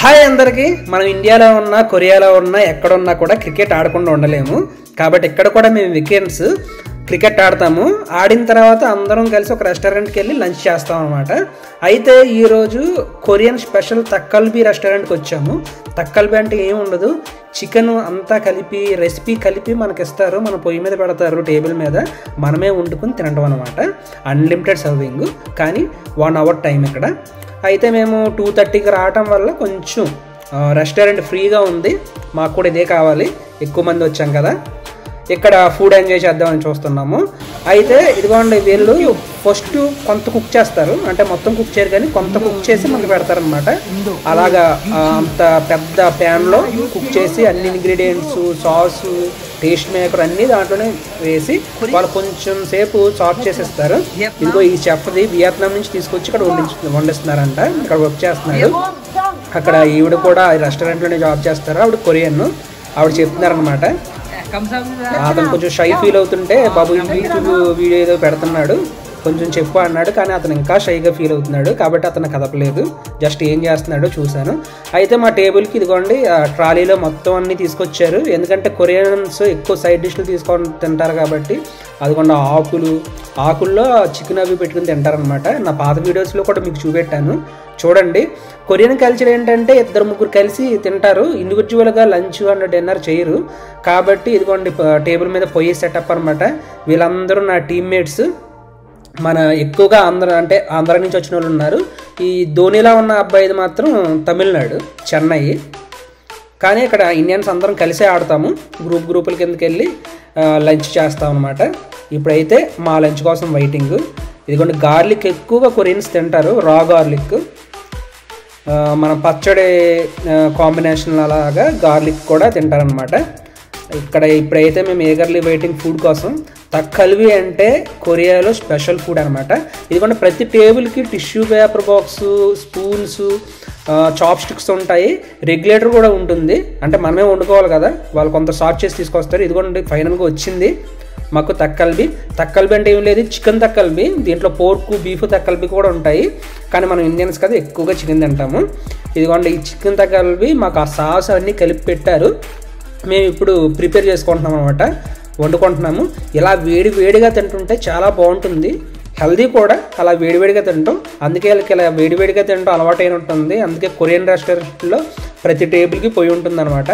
Hi అందరికీ మనం ఇండియాలో ఉన్నా కొరియాలో ఉన్నా ఎక్కడ ఉన్నా కూడా క్రికెట్ ఆడకుండా ఉండలేము. కాబట్టి ఇక్కడ కూడా మేము వీకెండ్స్ క్రికెట్ ఆడతాము. ఆడిన తర్వాత అందరం కలిసి ఒక రెస్టారెంట్కి వెళ్ళి లంచ్ చేస్తాం అనమాట. అయితే ఈరోజు కొరియన్ స్పెషల్ తక్కల్బీ రెస్టారెంట్కి వచ్చాము. తక్కల్బీ అంటే ఏమి ఉండదు, చికెన్ అంతా కలిపి రెసిపీ కలిపి మనకి ఇస్తారు, మన పొయ్యి మీద పెడతారు, టేబుల్ మీద మనమే వండుకుని తినడం అనమాట. అన్లిమిటెడ్ సర్వింగ్, కానీ 1 అవర్ టైం ఇక్కడ. అయితే మేము 2:30కి రావటం వల్ల కొంచెం రెస్టారెంట్ ఫ్రీగా ఉంది. మాకు కూడా ఇదే కావాలి, ఎక్కువ మంది వచ్చాం కదా, ఇక్కడ ఫుడ్ ఎంజాయ్ చేద్దామని చూస్తున్నాము. అయితే ఇదిగోండి, వీళ్ళు ఫస్ట్ కొంత కుక్ చేస్తారు, అంటే మొత్తం కుక్ చేయరు కానీ కొంత కుక్ చేసి మనకు పెడతారనమాట. అలాగా అంత పెద్ద ప్యాన్లో కుక్ చేసి అన్ని ఇంగ్రీడియంట్స్, సాసు, టేస్ట్ మేకర్ అన్నీ దాంట్లోనే వేసి వాళ్ళు కొంచెం సేపు చాప్ చేసేస్తారు. ఇదిగో ఈ చెఫ్ది వియత్నాం నుంచి తీసుకొచ్చి ఇక్కడ వండిస్తున్నారంట, ఇక్కడ వర్క్ చేస్తున్నాడు. అక్కడ ఈవిడ కూడా రెస్టారెంట్లోనే జాబ్ చేస్తారు, ఆవిడ కొరియన్. ఆవిడ చెప్తున్నారనమాట. అతను కొంచెం షై ఫీల్ అవుతుంటే, బాబు యూట్యూబ్ వీడియో ఏదో పెడుతున్నాడు, కొంచెం చెప్పు అన్నాడు. కానీ అతను ఇంకా షైగా ఫీల్ అవుతున్నాడు కాబట్టి అతను కదపలేదు, జస్ట్ ఏం చేస్తున్నాడో చూశాను. అయితే మా టేబుల్కి ఇదిగోండి ట్రాలీలో మొత్తం అన్నీ తీసుకొచ్చారు. ఎందుకంటే కొరియన్స్ ఎక్కువ సైడ్ డిష్లు తీసుకొని తింటారు కాబట్టి. అదిగోండి ఆకుల్లో చికెన్ అవి పెట్టుకుని తింటారనమాట. నా పాత వీడియోస్లో కూడా మీకు చూపెట్టాను, చూడండి. కొరియన్ కల్చర్ ఏంటంటే 2-3 కలిసి తింటారు, ఇండివిజువల్గా లంచ్ అండ్ డిన్నర్ చేయరు. కాబట్టి ఇదిగోండి టేబుల్ మీద పొయ్యి సెటప్ అనమాట. వీళ్ళందరూ నా టీమ్మేట్స్. మన ఎక్కువగా ఆంధ్ర నుంచి వచ్చిన వాళ్ళు ఉన్నారు. ఈ ధోనిలా ఉన్న అబ్బాయిది మాత్రం తమిళనాడు, చెన్నై. కానీ ఇక్కడ ఇండియన్స్ అందరం కలిసే ఆడతాము, గ్రూపుల కిందకి వెళ్ళి లంచ్ చేస్తాం అనమాట. ఇప్పుడైతే మా లంచ్ కోసం వెయిటింగ్. ఇదిగోండి గార్లిక్ ఎక్కువగా కొరియన్స్ తింటారు, రా గార్లిక్. మన పచ్చడి కాంబినేషన్ అలాగా గార్లిక్ కూడా తింటారనమాట. ఇప్పుడైతే మేము ఏగర్లీ వెయిటింగ్ ఫుడ్ కోసం. తక్కల్బీ అంటే కొరియాలో స్పెషల్ ఫుడ్ అనమాట. ఇదిగోండి ప్రతి టేబుల్కి tissue paper box, spoons, chopsticks ఉంటాయి, రెగ్యులేటర్ కూడా ఉంటుంది. అంటే మనమే వండుకోవాలి కదా, వాళ్ళు కొంత సార్ట్ చేసి తీసుకొస్తారు. ఇదిగోండి ఫైనల్గా వచ్చింది మాకు తక్కల్బీ. తక్కల్బీ అంటే ఏం లేదు, చికెన్ తక్కల్బీ. దీంట్లో పోర్కు, బీఫ్ తక్కల్బీ కూడా ఉంటాయి, కానీ మనం ఇండియన్స్ కదా ఎక్కువగా చికెన్ తింటాము. ఇదిగోండి ఈ చికెన్ తక్కల్బీ మాకు ఆ సాస్ అన్నీ కలిపి పెట్టారు. మేము ఇప్పుడు ప్రిపేర్ చేసుకుంటున్నాం అనమాట, వండుకుంటున్నాము. ఇలా వేడిగా తింటుంటే చాలా బాగుంటుంది, హెల్దీ కూడా. అలా వేడిగా తింటాం, అందుకే వాళ్ళకి ఇలా వేడిగా తింటాం అలవాటు అయిన ఉంటుంది. అందుకే కొరియన్ రెస్టారెంట్లో ప్రతి టేబుల్కి పొయ్యి ఉంటుంది అనమాట.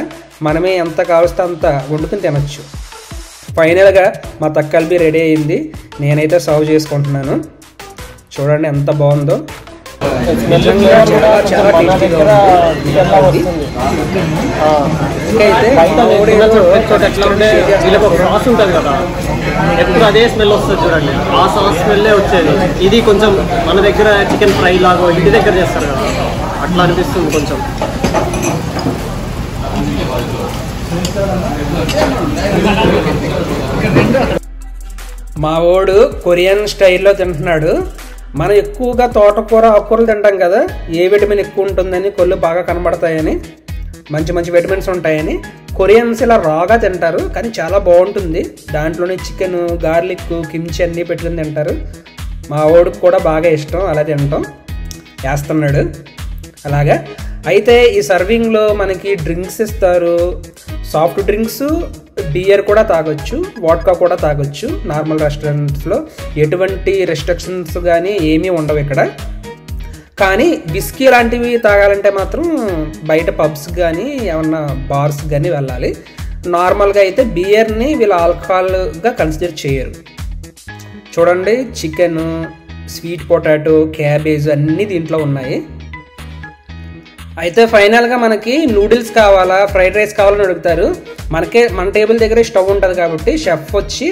మనమే ఎంత కావస్తే అంత వండుకుని తినచ్చు. ఫైనల్గా మా తక్కల్బీ రెడీ అయింది, నేనైతే సర్వ్ చేసుకుంటున్నాను. చూడండి ఎంత బాగుందో, చాలా టేస్టీగా ఉంది. సాస్ ఉంటుంది కదా, ఎప్పుడు అదే స్మెల్ వస్తుంది చూడండి, ఆ సాస్ స్మెల్లే వచ్చేది. ఇది కొంచెం మన దగ్గర చికెన్ ఫ్రై లాగా ఇంటి దగ్గర చేస్తారు కదా, అట్లా అనిపిస్తుంది కొంచెం. మా వాడు కొరియన్ స్టైల్లో తింటున్నాడు. మనం ఎక్కువగా తోటకూర, ఆకుకూరలు తింటాం కదా, ఏ విటమిన్ ఎక్కువ ఉంటుందని, కొళ్ళు బాగా కనబడతాయని, మంచి విటమిన్స్ ఉంటాయని. కొరియన్స్ ఇలా రాగా తింటారు, కానీ చాలా బాగుంటుంది. దాంట్లోనే చికెన్, గార్లిక్, కిమ్చి అన్నీ పెట్టుకుని తింటారు. మా వాడికి కూడా బాగా ఇష్టం అలా తినటం. వేస్తున్నాడు అలాగా. అయితే ఈ సర్వింగ్లో మనకి డ్రింక్స్ ఇస్తారు, సాఫ్ట్ డ్రింక్స్, బియర్ కూడా తాగొచ్చు, వాడ్కా కూడా తాగొచ్చు. నార్మల్ రెస్టారెంట్స్లో ఎటువంటి రెస్ట్రిక్షన్స్ కానీ ఏమీ ఉండవు ఇక్కడ. కానీ విస్కీ లాంటివి తాగాలంటే మాత్రం బయట పబ్స్ కానీ ఏమన్నా బార్స్ కానీ వెళ్ళాలి. నార్మల్గా అయితే బియర్ని వీళ్ళు ఆల్కహాల్గా కన్సిడర్ చేయరు. చూడండి చికెన్, స్వీట్ పొటాటో, క్యాబేజ్ అన్నీ దీంట్లో ఉన్నాయి. అయితే ఫైనల్గా మనకి నూడిల్స్ కావాలా, ఫ్రైడ్ రైస్ కావాలని అడుగుతారు. మన టేబుల్ దగ్గర స్టవ్ ఉంటుంది కాబట్టి షెఫ్ వచ్చి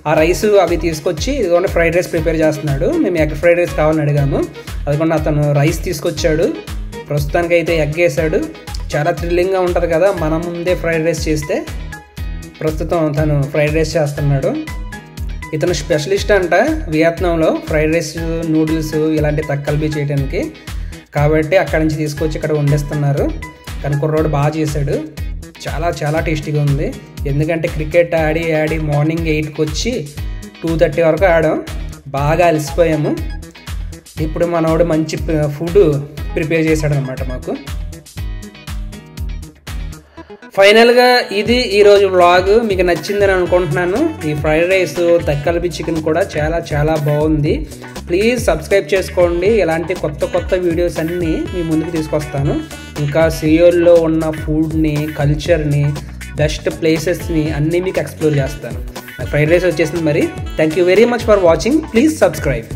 ఆ రైస్ అవి తీసుకొచ్చి ఇదిగోండి ఫ్రైడ్ రైస్ ప్రిపేర్ చేస్తున్నాడు. మేము ఎగ్ ఫ్రైడ్ రైస్ కావాలని అడిగాము, అదిగోండి అతను రైస్ తీసుకొచ్చాడు. ప్రస్తుతానికి అయితే ఎగ్ వేసాడు. చాలా థ్రిల్లింగ్గా ఉంటుంది కదా మన ముందే ఫ్రైడ్ రైస్ చేస్తే. ప్రస్తుతం తను ఫ్రైడ్ రైస్ చేస్తున్నాడు. ఇతను స్పెషలిస్ట్ అంట వియత్నాంలో ఫ్రైడ్ రైస్, నూడిల్స్ ఇలాంటి తక్కల్బీ చేయడానికి. కాబట్టి అక్కడి నుంచి తీసుకొచ్చి ఇక్కడ వండేస్తున్నారు. కానీ కుర్రోడు బాగా చేశాడు, చాలా టేస్టీగా ఉంది. ఎందుకంటే క్రికెట్ ఆడి మార్నింగ్ 8కి వచ్చి 2:30 వరకు ఆడాం, బాగా అలసిపోయాము. ఇప్పుడు మనోడు మంచి ఫుడ్ ప్రిపేర్ చేశాడు అనమాట మాకు. ఫైనల్గా ఇది ఈరోజు వ్లాగ్. మీకు నచ్చిందని అనుకుంటున్నాను. ఈ ఫ్రైడ్ రైస్ తక్కలపి చికెన్ కూడా చాలా చాలా బాగుంది. ప్లీజ్ సబ్స్క్రైబ్ చేసుకోండి. ఇలాంటి కొత్త కొత్త వీడియోస్ అన్నీ మీ ముందుకు తీసుకొస్తాను. ఇంకా సియోల్లో ఉన్న ఫుడ్ని, కల్చర్ని, బెస్ట్ ప్లేసెస్ని అన్నీ మీకు ఎక్స్ప్లోర్ చేస్తాను. ఫ్రైడ్ రైస్ వచ్చేసింది మరి. Thank you very much for watching. Please subscribe.